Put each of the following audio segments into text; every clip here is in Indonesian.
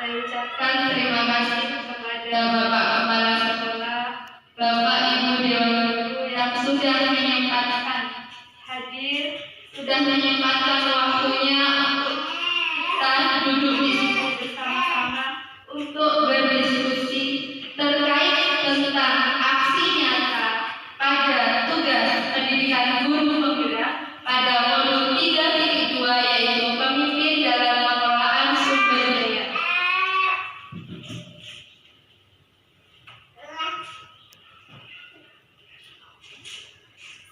Saya ucapkan terima kasih kepada Bapak Kepala Sekolah, Bapak Ibu Dewan Guru yang sudah menyempatkan hadir, sudah menyempatkan waktunya untuk kita duduk di sini bersama-sama untuk berdiskusi terkait tentang aksi nyata pada tugas pendidikan guru penggerak pada modul 3.2 yaitu pemimpin dalam pengelolaan sumber daya.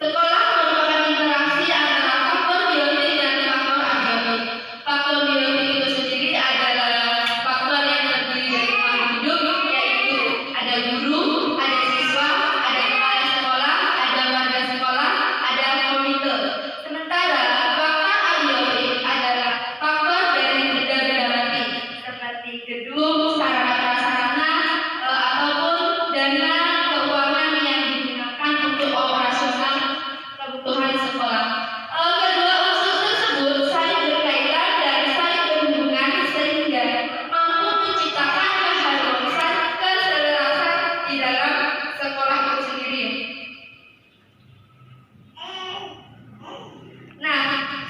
Sekolah merupakan interaksi antara faktor biotik dan faktor abiotik. Faktor biotik itu sendiri adalah faktor yang terdiri dari makhluk hidup, yaitu ada guru, ada siswa, ada kepala sekolah, ada warga sekolah, ada komite. Sementara faktor abiotik adalah faktor dari benda-benda mati seperti gedung, sarana prasarana, ataupun dana keuangan yang digunakan untuk operasional kebutuhan sekolah. Kedua unsur tersebut saling berkaitan dan saling berhubungan sehingga mampu menciptakan keharmonisan, keselarasan di dalam sekolah itu sendiri. Nah,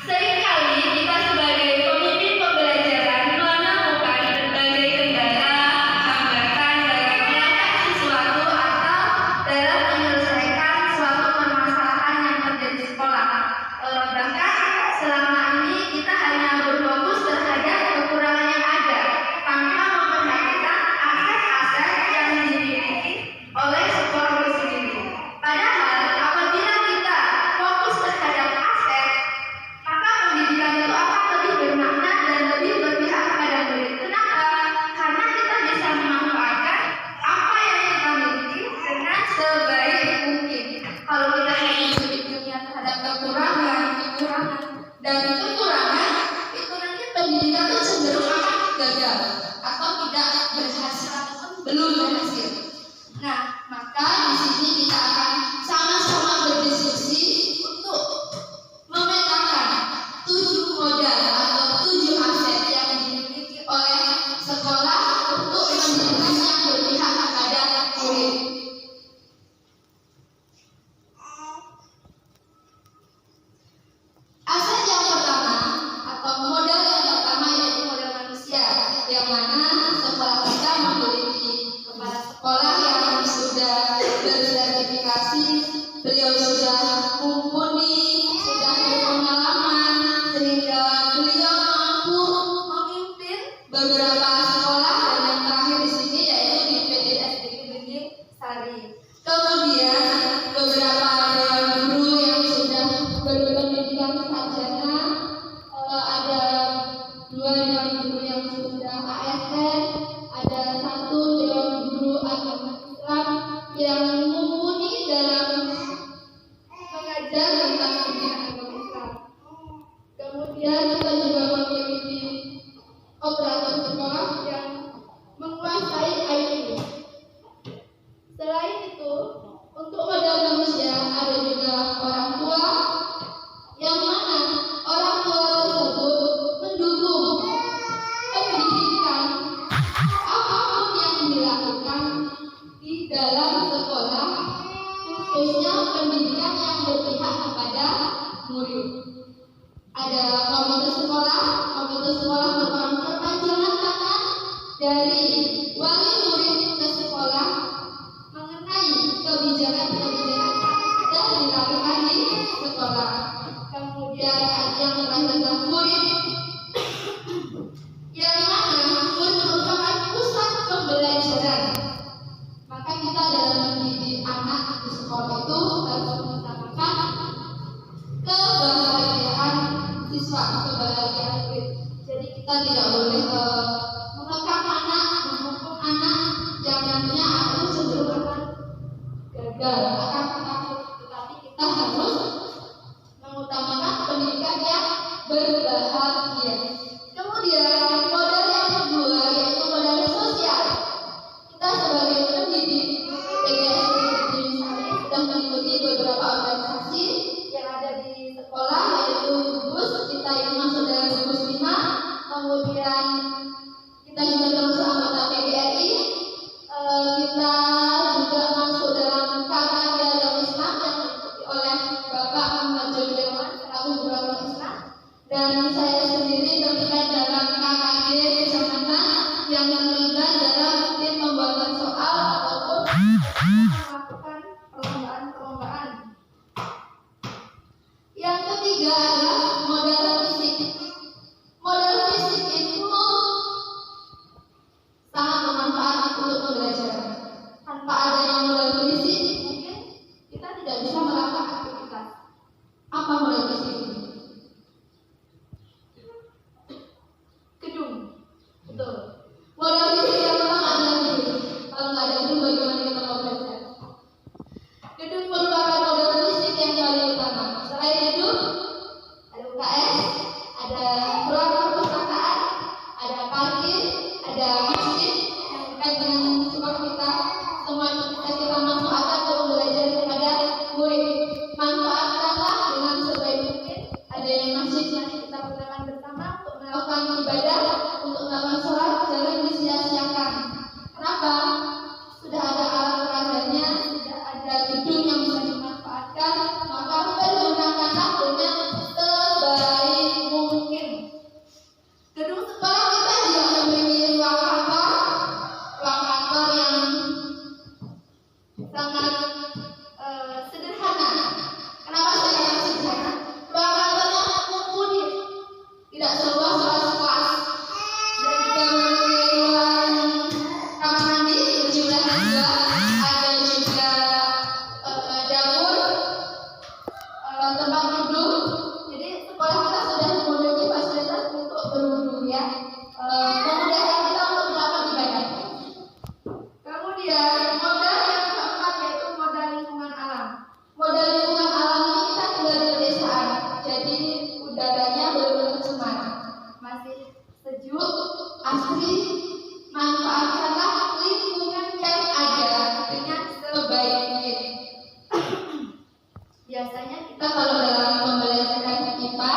seringkali kita sebagai pemimpin pembelajaran menemukan berbagai kendala, hambatan dalam melakukan sesuatu atau dalam menyelesaikan suatu permasalahan yang terjadi di sekolah. Bahkan selama ini kita hanya berfokus terhadap kekurangan yang ada tanpa memperhatikan aset-aset yang dimiliki oleh sekolah itu sendiri. Padahal apabila kita fokus terhadap aset, maka pendidikan itu akan lebih bermakna dan lebih berpihak kepada murid. Kenapa? Karena kita bisa memanfaatkan apa yang kita miliki dengan sebaik mungkin. Kalau kita hanya dunia terhadap kekurangan dan kekurangan, itu nanti pendidikan itu cenderung akan gagal atau tidak berhasil ataupun belum berhasil. Nah, maka di sini kita akan sama-sama berdiskusi untuk memetakan 7 modal atau 7 aset yang dimiliki oleh sekolah untuk pendidikan yang berpihak kepada murid. Aset yang pertama atau modal yang pertama yaitu modal manusia, yang mana sekolah kita memiliki kepala sekolah yang sudah bersertifikasi, beliau sudah mumpuni, sudah berpengalaman, sehingga beliau mampu memimpin beberapa sekolah dan yang terakhir di sini yaitu di PTSD Negeri Sari. Kemudian beberapa dewan guru yang sudah berpendidikan sarjana, ada 2 dewan guru yang sudah ASN, ada 1 dewan guru agama Islam yang mumpuni dalam mengajar tentang pendidikan agama Islam. Kemudian kita juga memiliki operator sekolah yang menguasai IT. Selain itu, untuk modal manusia ada juga orang tua, yang mana orang tua tersebut mendukung pendidikan apapun yang dilakukan di dalam sekolah, khususnya pendidikan yang berpihak kepada murid. Ada komite sekolah merupakan perpanjangan tangan dari wali murid ke sekolah mengenai kebijakan-kebijakan yang sudah dilakukan di sekolah. Kemudian yang terakhir adalah murid, yang mana murid merupakan pusat pembelajaran. Maka kita dalam mendidik anak di sekolah itu harus mengutamakan kebahagiaan siswa, kebahagiaan murid. Jadi kita tidak boleh mengekang anak, menghukum anak yang nantinya anak itu cenderung akan gagal, akan takut. Tetapi kita harus mengutamakan pendidikan yang berbahagia. Kemudian modal yang kedua yaitu modal sosial. Kita sebagai pendidik PTSD Negeri Sari sudah mengikuti beberapa organisasi yang ada di sekolah, yaitu gugus. Kita ini masuk dalam gugus 5. Kemudian kita juga terus Gedung sekolah kita juga memiliki ruang kantor yang sangat sederhana. Kenapa saya katakan sederhana? Ruang kantornya mumpuni, tidak seluas kelas. Dan juga memiliki ruang kamar mandi berjumlah 2, ada juga dapur, tempat duduk. Jadi sekolah kita sudah memiliki fasilitas untuk berwudu ya, memudahkan kita untuk melakukan ibadah. Kemudian modal yang keempat yaitu modal lingkungan alam. Modal lingkungan alam ini kita tinggal di pedesaan, jadi udaranya benar-benar cemar, masih sejuk, asri. Manfaatkanlah lingkungan yang ada dengan sebaik mungkin. Biasanya kita kalau dalam membelajarkan IPA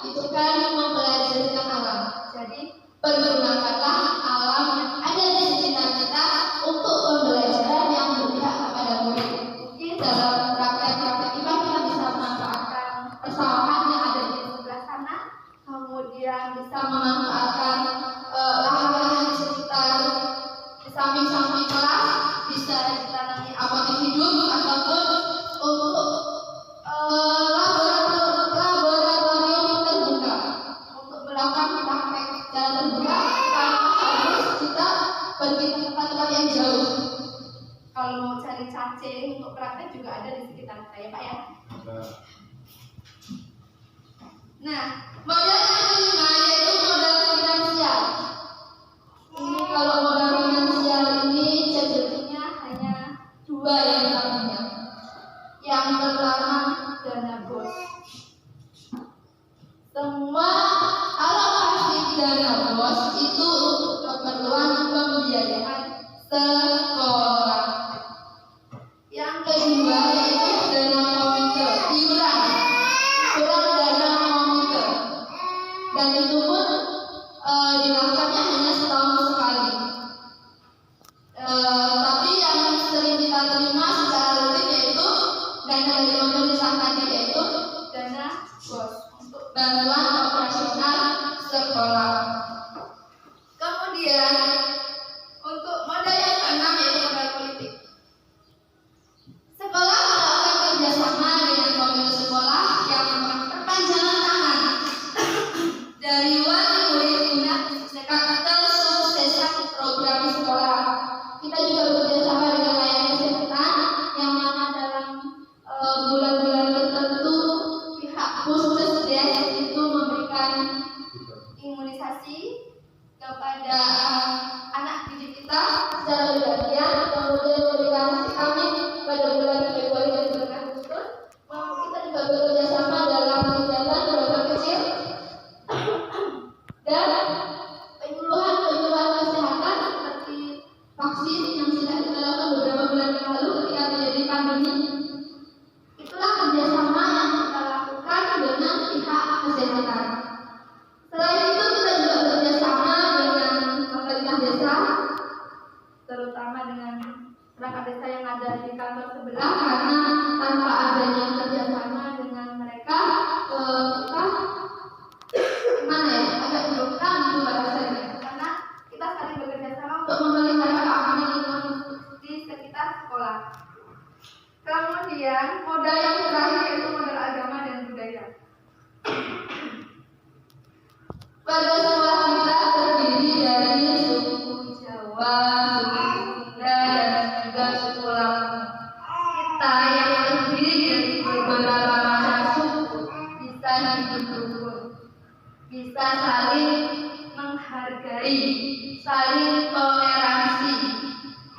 itu kan mempelajarikan alam. Jadi pergunakanlah alam yang ada di sekitar kita untuk pembelajaran yang berpihak kepada murid. Mungkin dalam praktek-praktek IPA kita bisa memanfaatkan persawahan yang ada di sebelah sana, kemudian bisa memanfaatkan lahan-lahan di sekitar di samping-samping kelas, bisa ditanami apotek hidup ataupun untuk laboratorium terbuka untuk melakukan praktek secara terbuka tanpa harus kita pergi ke tempat-tempat yang jauh. Kalau mau cari cacing untuk praktek juga ada di sekitar saya, Pak ya. Nah, modal yang kelima yaitu modal finansial. Ini kalau modal finansial ini cenderungnya hanya 2 yang kita punya. Yang pertama dana bos. Semua alokasi dana bos itu untuk keperluan pembiayaan sekolah. Yang kedua yaitu dana komite, iuran dana komite, dan itu pun dilakukannya hanya setahun sekali. Tapi yang sering kita terima secara rutin yaitu dana dari pemerintah tadi, yaitu dana bos untuk bantuan operasional sekolah. Kemudian untuk modal yang keenam yaitu modal politik. Sekolah melakukan kerjasama dengan komite sekolah yang merupakan perpanjangan tangan dari wali murid guna kesuksesan program sekolah. Kita juga bekerjasama dengan layanan kesehatan yang mana dalam bulan-bulan tertentu pihak Puskesdes itu memberikan imunisasi kepada anak didik kita secara bergantian. Kemudian memberikan vitamin pada bulan Februari dan bulan Agustus. Kita juga bekerjasama dalam kegiatan program kecil dan penyuluhan kesehatan seperti vaksin yang sudah kita lakukan beberapa bulan yang lalu ketika terjadi pandemi. Itulah kerjasama yang kita lakukan dengan pihak kesehatan. Selain itu kita juga bekerjasama dengan pemerintah desa, terutama dengan perangkat desa yang ada di kantor sebelah, karena tanpa adanya kerjasama dengan mereka kita gimana ya, agak berkurang gitu bahasanya, karena kita saling bekerja sama untuk memelihara keamanan lingkungan di sekitar sekolah. Kemudian modal yang terakhir yaitu modal agama dan budaya. Pada sekolah kita terdiri dari suku Jawa, suku Sunda, dan juga suku Lampung. Kita yang terdiri dari beberapa macam suku bisa hidup rukun, bisa saling menghargai, saling toleransi.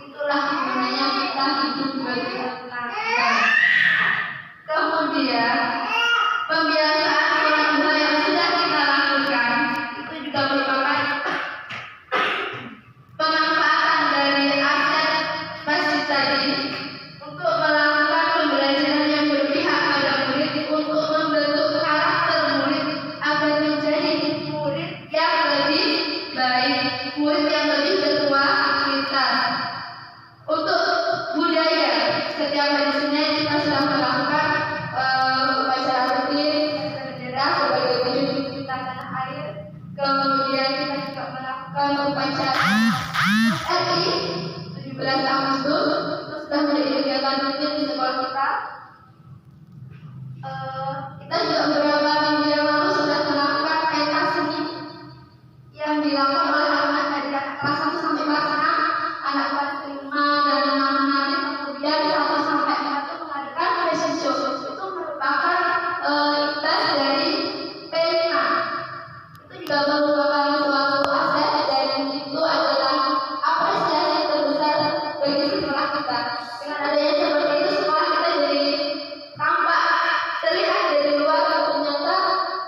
Itulah gunanya kita hidup bersama. Kemudian pembiasaan sholat duha yang sudah kita lakukan itu juga merupakan pemanfaatan dari aset masjid tadi untuk melakukan pembelajaran yang berpihak pada murid, untuk membentuk karakter murid agar menjadi murid yang lebih baik, murid yang lebih berkualitas. Untuk budaya, setiap hari Senin kita sudah melakukan upacara rutin bendera sebagai wujud cinta tanah air. Kemudian upacara RI 17 Agustus sudah menjadi kegiatan rutin di sekolah kita. Kita juga beberapa minggu yang lalu sudah melakukan pentas seni yang dilakukan oleh anak dari kelas 1 sampai kelas 6, anak kelas 5 dan 6 nanti, kemudian 1 sampai 4 itu mengadakan fashion show. Itu merupakan imbas dari P5. Itu juga merupakan suatu aset dan itu adalah apresiasi terbesar bagi sekolah kita. Dengan adanya seperti itu, sekolah kita jadi tampak terlihat dari luar. Ternyata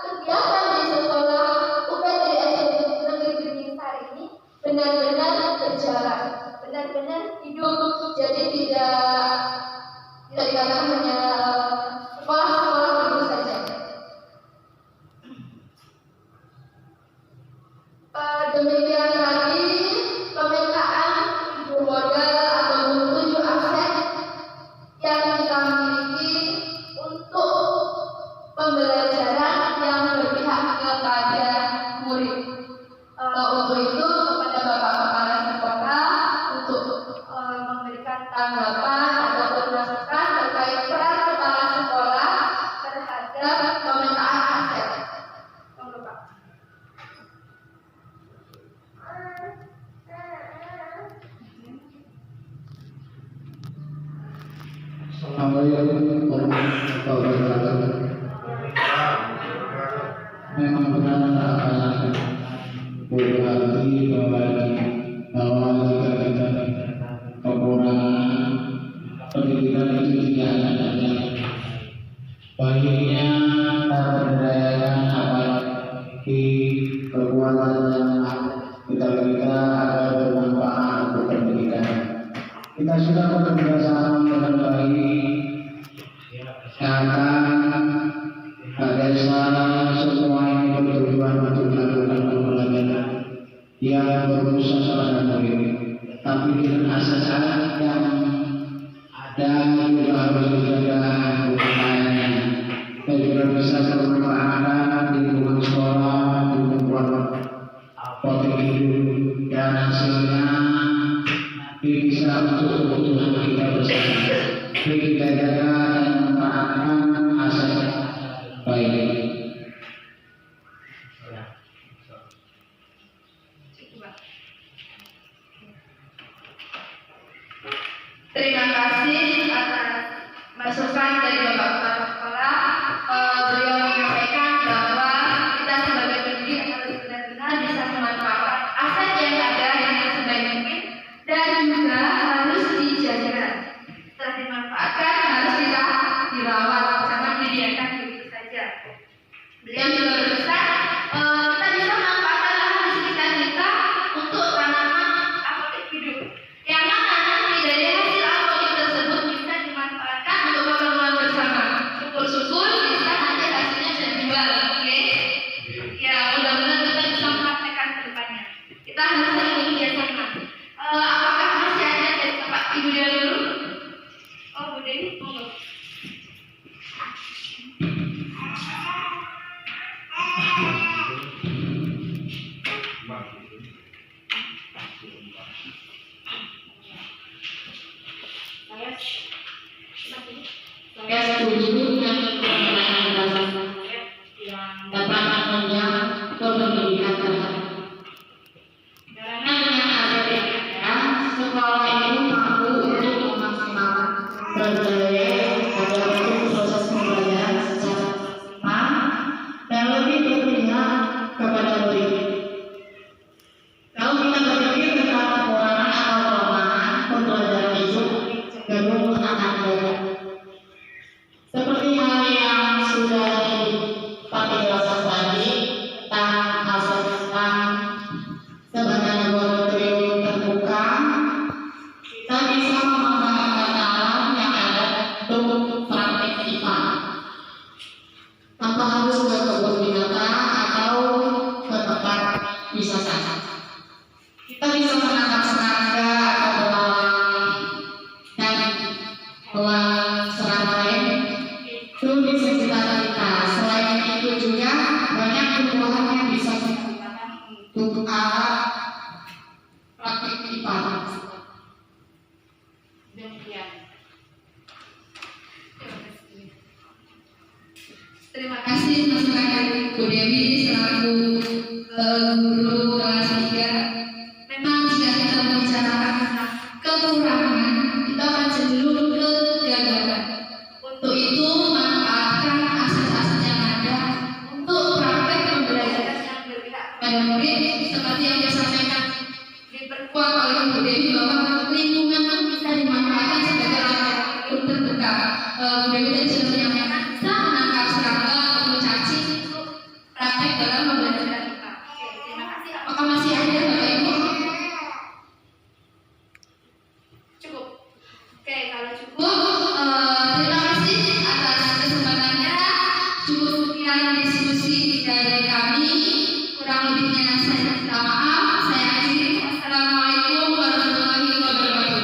kegiatan di sekolah UPTS Negeri Beringin Sari ini benar-benar berjalan, benar-benar hidup. Jadi tidak dikatakan hanya sekolah-sekolah begitu saja. Demikian tadi pemetaan ibu modal atau 7 aset yang kita miliki untuk pembelajaran yang berpihak kepada murid. Untuk itu kepada Bapak Kepala Sekolah untuk memberikan tanggapan atau masukan terkait peran kepala sekolah terhadap pemetaan aset. Monggo, Pak. Assalamualaikum warahmatullahi wabarakatuh. Memang benar berbagi bahwa jika kita kekurangan pendidikan itu tidak ada. Baiknya terberdayakan apalagi kekuatan yang kita agar bermanfaat untuk pendidikan. Kita sudah bekerja sama dengan baik. Ada semua ini bertujuan untuk melakukan pembelajaran yang berusaha pada murid. Tapi dengan asas-asas yang ada juga harus dijaga upayanya. Kita juga bisa bermanfaat di lingkungan sekolah, di lingkungan pola hidup, dan hasilnya bisa untuk kebutuhan kita bersama. Jadi kita jaga dan memanfaatkan aset baik. Terima kasih atas masukan dari Bapak Kepala Sekolah. Beliau menyampaikan bahwa kita sebagai pendidik harus benar-benar bisa memanfaatkan aset yang ada dengan sebaik mungkin dan juga harus dijaga. Setelah dimanfaatkan harus kita dirawat, jangan dibiarkan begitu saja. Beliau juga berpesan kita bisa memanfaatkan lahan di sekitar kita untuk tanaman apotek hidup. Yang mana nanti dari hasil apotek tersebut bisa dimanfaatkan untuk keperluan bersama. Syukur-syukur bisa nanti hasilnya bisa dijual, oke? Ya, mudah-mudahan kita bisa mempraktekkan ke depannya. Kita harus sering bekerjasama. Apakah masih ada dari Bapak Ibu dulu? Oh, Bu Dewi, monggo. Saya setuju dengan penggunaan bahasa yang dapat menunjang kependidikan terhadap. Karena dengan ada yang ada, sekolah itu mampu untuk memaksimalkan berbagai agar untuk proses pembelajaran secara maksimal dan lebih berpihak kepada murid. Kalau kita berpikir tentang kekurangan atau kelemahan pembelajaran itu cenderung akan banyak. Seperti hal yang sudah dipakai jelaskan tadi tentang asas-asas sebagai laboratorium terbuka, kita bisa memanfaatkan alam yang ada untuk praktik IPA tanpa harus ke kebun binatang atau ke tempat wisata. Kita bisa menangkap serangga atau belalang dan hewan serang lain itu di sekitar kita. Selain itu juga banyak tumbuhan yang bisa digunakan untuk alat kasih masukan dari Bu Dewi selaku guru kelas 3. Memang jika kita membicarakan tentang kekurangan, kita akan cenderung ke kegagalan. Untuk itu, manfaatkan aset-aset yang ada untuk praktek pembelajaran yang berpihak kepada murid, seperti yang disampaikan diperkuat oleh Bu Dewi bahwa lingkungan bisa dimanfaatkan sebagai laboratorium terbuka. Bu Dewi tadi sudah menyampaikan bisa menangkap serangga atau cacing untuk praktek dalam pembelajaran kita. Oke, terima kasih. Apakah masih ada Bapak Ibu? Cukup. Oke, kalau cukup, terima kasih atas kesempatannya. Cukup sekian diskusi dari kami. Kurang lebihnya saya minta maaf. Saya akhiri. Assalamualaikum warahmatullahi wabarakatuh.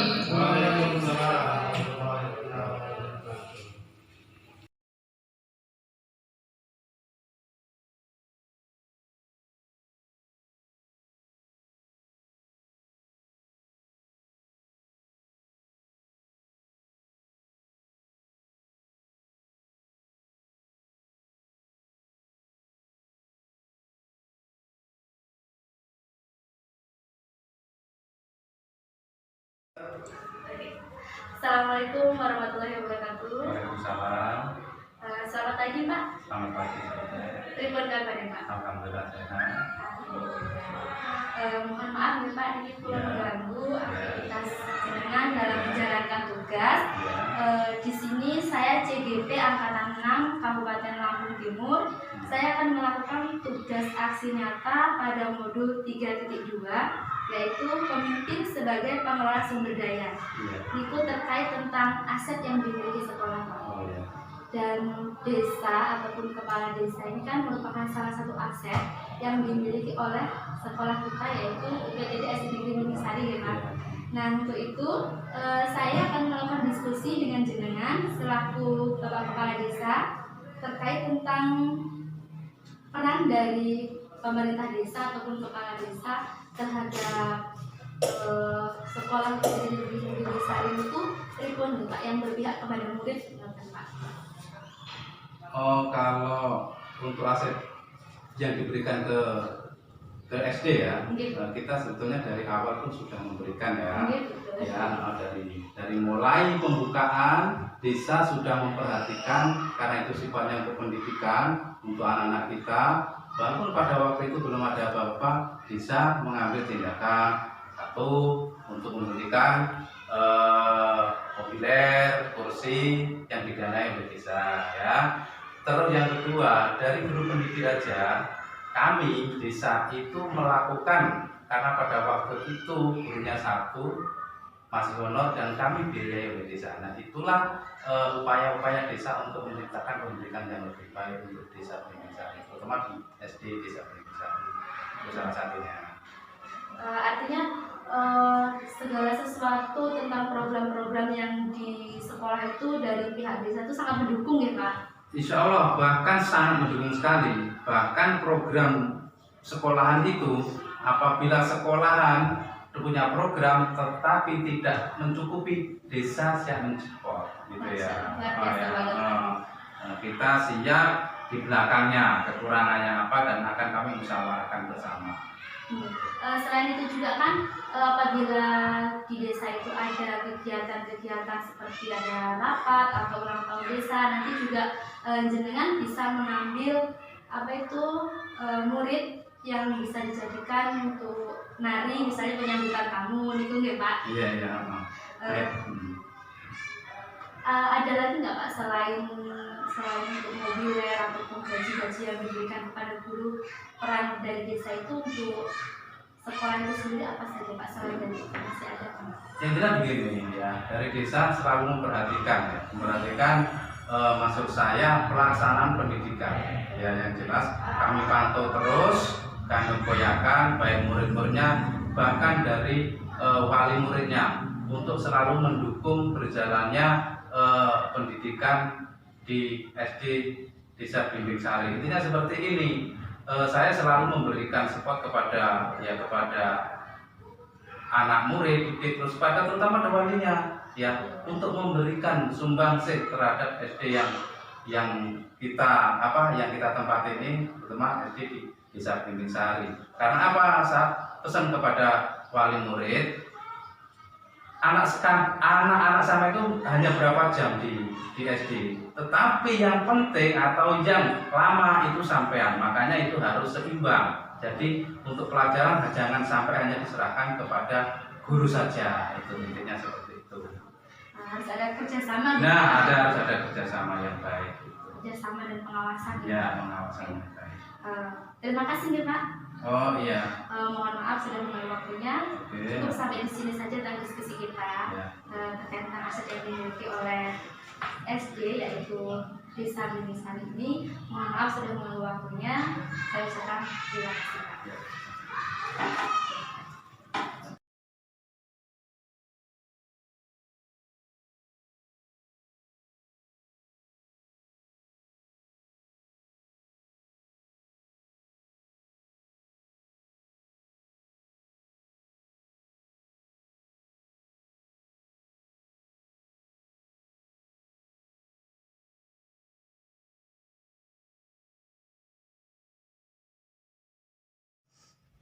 Assalamualaikum warahmatullahi wabarakatuh. Waalaikumsalam. Selamat pagi Pak. Selamat pagi. Pripun kabar Pak? Alhamdulillah sehat. Mohon maaf nih Pak, ini perlu mengganggu aktivitas jenengan dalam menjalankan tugas. Di sini saya CGP Angkatan 6 Kabupaten Lampung Timur. Saya akan melakukan tugas aksi nyata pada modul 3.2, yaitu pemimpin sebagai pengelola sumber daya. Itu terkait tentang aset yang dimiliki sekolah Pak. Dan desa ataupun kepala desa ini kan merupakan salah satu aset yang dimiliki oleh sekolah kita, yaitu UPTD SD Negeri Gunungsari ya Pak. Nah untuk itu saya akan melakukan diskusi dengan jenengan selaku Bapak Kepala Desa terkait tentang peran dari pemerintah desa ataupun kepala desa terhadap sekolah UPTD Negeri Gunungsari itu pripun Pak yang berpihak kepada murid Pak. Oh, kalau untuk aset yang diberikan ke SD ya, kita sebetulnya dari awal pun sudah memberikan ya. Dari mulai pembukaan desa sudah memperhatikan, karena itu sifatnya untuk pendidikan untuk anak-anak kita. Walaupun pada waktu itu belum ada apa-apa, desa mengambil tindakan satu untuk memberikan mobiler, kursi yang didanai oleh desa ya. Terus yang kedua, dari guru pendidik aja kami desa itu melakukan, karena pada waktu itu gurunya satu masih honor dan kami biayai oleh desa. Nah itulah upaya-upaya desa untuk menciptakan pendidikan yang lebih baik untuk desa Gunungsari, terutama di SD desa Gunungsari. Itu salah satunya. Artinya segala sesuatu tentang program-program yang di sekolah itu dari pihak desa itu sangat mendukung ya Pak? Insya Allah bahkan sangat mendukung sekali. Bahkan program sekolahan itu, apabila sekolahan punya program tetapi tidak mencukupi, desa siap mensupport gitu ya. Kita siap di belakangnya, kekurangannya apa dan akan kami musyawarahkan bersama. Selain itu juga kan apabila di desa itu ada kegiatan-kegiatan seperti ada rapat atau ulang tahun desa, nanti juga jenengan bisa mengambil murid yang bisa dijadikan untuk nari, misalnya penyambutan tamu itu nggak Pak? Iya. Ada lagi nggak Pak selain untuk mobiler ataupun gaji-gaji yang diberikan kepada guru, peran dari desa itu untuk sekolah itu sendiri apa saja Pak selain dari itu masih ada Pak? Yang jelas begini ya, dari desa selalu memperhatikan maksud saya pelaksanaan pendidikan ya, yang jelas kami pantau terus, kami upayakan baik murid-muridnya bahkan dari wali muridnya untuk selalu mendukung berjalannya pendidikan di SD Desa Gunungsari. Intinya seperti ini, saya selalu memberikan support kepada anak murid, terus terutama walinya ya, untuk memberikan sumbangsih terhadap SD yang kita tempat ini, terutama SD di Desa Blimbing Sari. Karena apa? Saat pesan kepada wali murid, anak-anak sama itu hanya berapa jam di SD, tetapi yang penting atau yang lama itu sampean, makanya itu harus seimbang. Jadi untuk pelajaran jangan sampai hanya diserahkan kepada guru saja, itu intinya seperti itu. Harus ada kerjasama. Nah, harus ada kerjasama yang baik. Kerjasama dan pengawasan. Ya, pengawasan yang baik. Terima kasih nih Pak. Oh iya. Mohon maaf sudah mengambil waktunya. Oke. Cukup sampai di sini saja tentang diskusi kita terkait tentang aset yang dimiliki oleh SD yaitu Desa Blimbing Sari ini. Mohon maaf sudah mengambil waktunya. Saya ucapkan terima kasih Pak.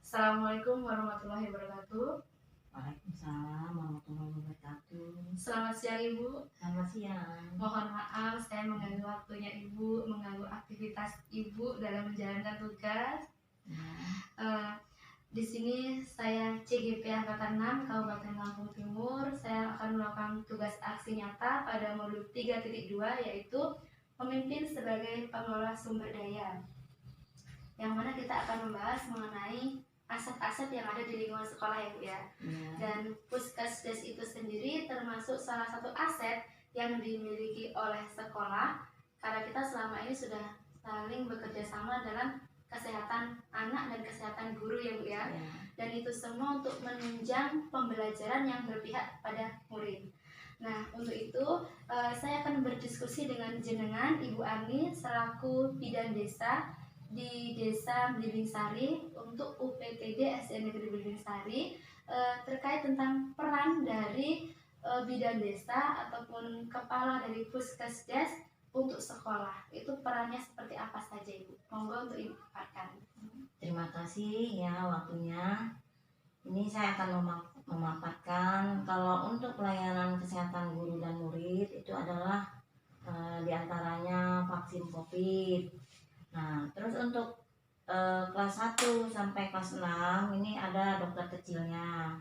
Assalamualaikum warahmatullahi wabarakatuh. Waalaikumsalam warahmatullahi wabarakatuh. Selamat siang Ibu. Selamat siang. Mohon maaf saya mengganggu waktunya Ibu, mengganggu aktivitas Ibu dalam menjalankan tugas. Di sini saya CGP Angkatan 6 Kabupaten Lampung Timur. Saya akan melakukan tugas aksi nyata pada modul 3.2 yaitu pemimpin sebagai pengelola sumber daya. Yang mana kita akan membahas mengenai aset-aset yang ada di lingkungan sekolah ya Bu ya. Dan Puskesdes itu sendiri termasuk salah satu aset yang dimiliki oleh sekolah karena kita selama ini sudah saling bekerja sama dalam kesehatan anak dan kesehatan guru ya Bu ya. Dan itu semua untuk menunjang pembelajaran yang berpihak pada murid. Nah untuk itu saya akan berdiskusi dengan jenengan Ibu Ani selaku bidan desa di Desa Blimbing Sari untuk UPTD SD Negeri Blimbing Sari terkait tentang peran dari bidan desa ataupun kepala dari Puskesdes untuk sekolah. Itu perannya seperti apa saja Ibu? Monggo untuk Ibu paparkan. Terima kasih ya waktunya. Ini saya akan memaparkan kalau untuk pelayanan kesehatan guru dan murid itu adalah diantaranya vaksin COVID. Nah, terus untuk kelas 1 sampai kelas 6 ini ada dokter kecilnya.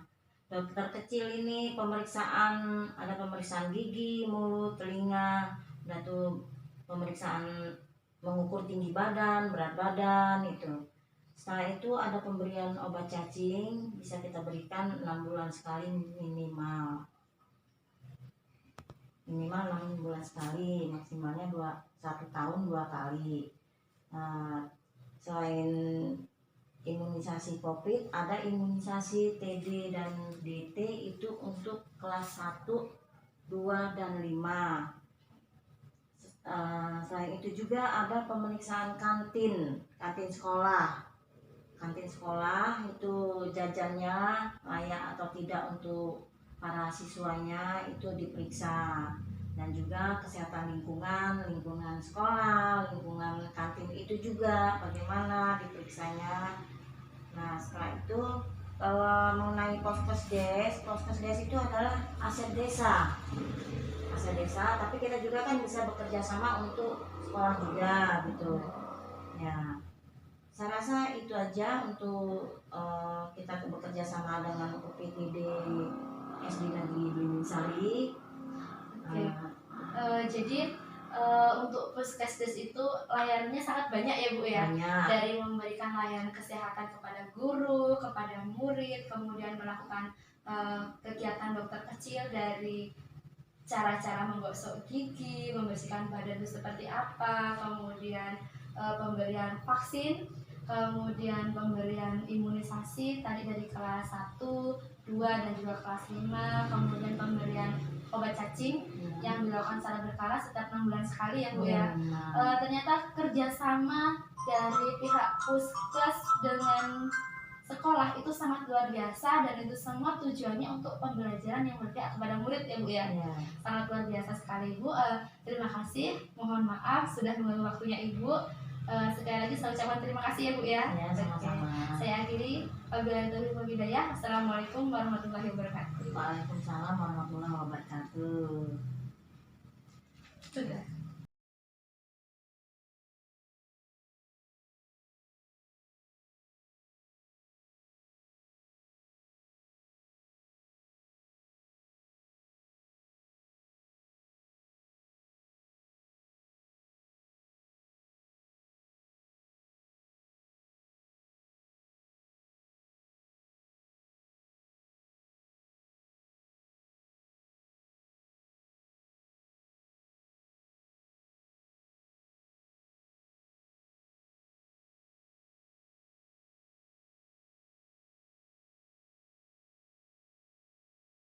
Dokter kecil ini ada pemeriksaan gigi, mulut, telinga, ada tuh pemeriksaan mengukur tinggi badan, berat badan itu. Setelah itu ada pemberian obat cacing, bisa kita berikan 6 bulan sekali minimal. Minimal 6 bulan sekali, maksimalnya 1 tahun 2 kali. Selain imunisasi COVID, ada imunisasi TD dan DT itu untuk kelas 1, 2, dan 5. Selain itu juga ada pemeriksaan kantin sekolah. Kantin sekolah itu jajannya layak atau tidak untuk para siswanya itu diperiksa. Dan juga kesehatan lingkungan sekolah, lingkungan kantin itu juga bagaimana diperiksanya. Nah setelah itu kalau mengenai Puskesdes itu adalah aset desa, tapi kita juga kan bisa bekerja sama untuk sekolah juga gitu. Ya, saya rasa itu aja untuk kita bekerja sama dengan UPTD SD Negeri Blimbing Sari. Jadi untuk Puskesdes itu layanannya sangat banyak ya Bu ya. Banyak. Dari memberikan layanan kesehatan kepada guru, kepada murid, kemudian melakukan kegiatan dokter kecil dari cara-cara menggosok gigi, membersihkan badan itu seperti apa, kemudian pemberian vaksin, kemudian pemberian imunisasi tadi dari kelas 1, 2, dan juga kelas 5, kemudian pemberian obat cacing yang dilakukan secara berkala setiap 6 bulan sekali ya Bu ya. Ternyata kerjasama dari pihak Puskes dengan sekolah sekolah itu sangat luar biasa dan itu semua tujuannya untuk pembelajaran yang berpihak kepada murid ya Bu ya. Ya. Sangat luar biasa sekali Ibu. Terima kasih. Mohon maaf sudah mengganggu waktunya Ibu. Sekali lagi saya ucapkan terima kasih ya Bu ya. Ya, sama-sama. Oke. Saya akhiri. Wabillahi taufiq wal hidayah. Assalamualaikum warahmatullahi wabarakatuh. Waalaikumsalam warahmatullahi wabarakatuh. Sudah.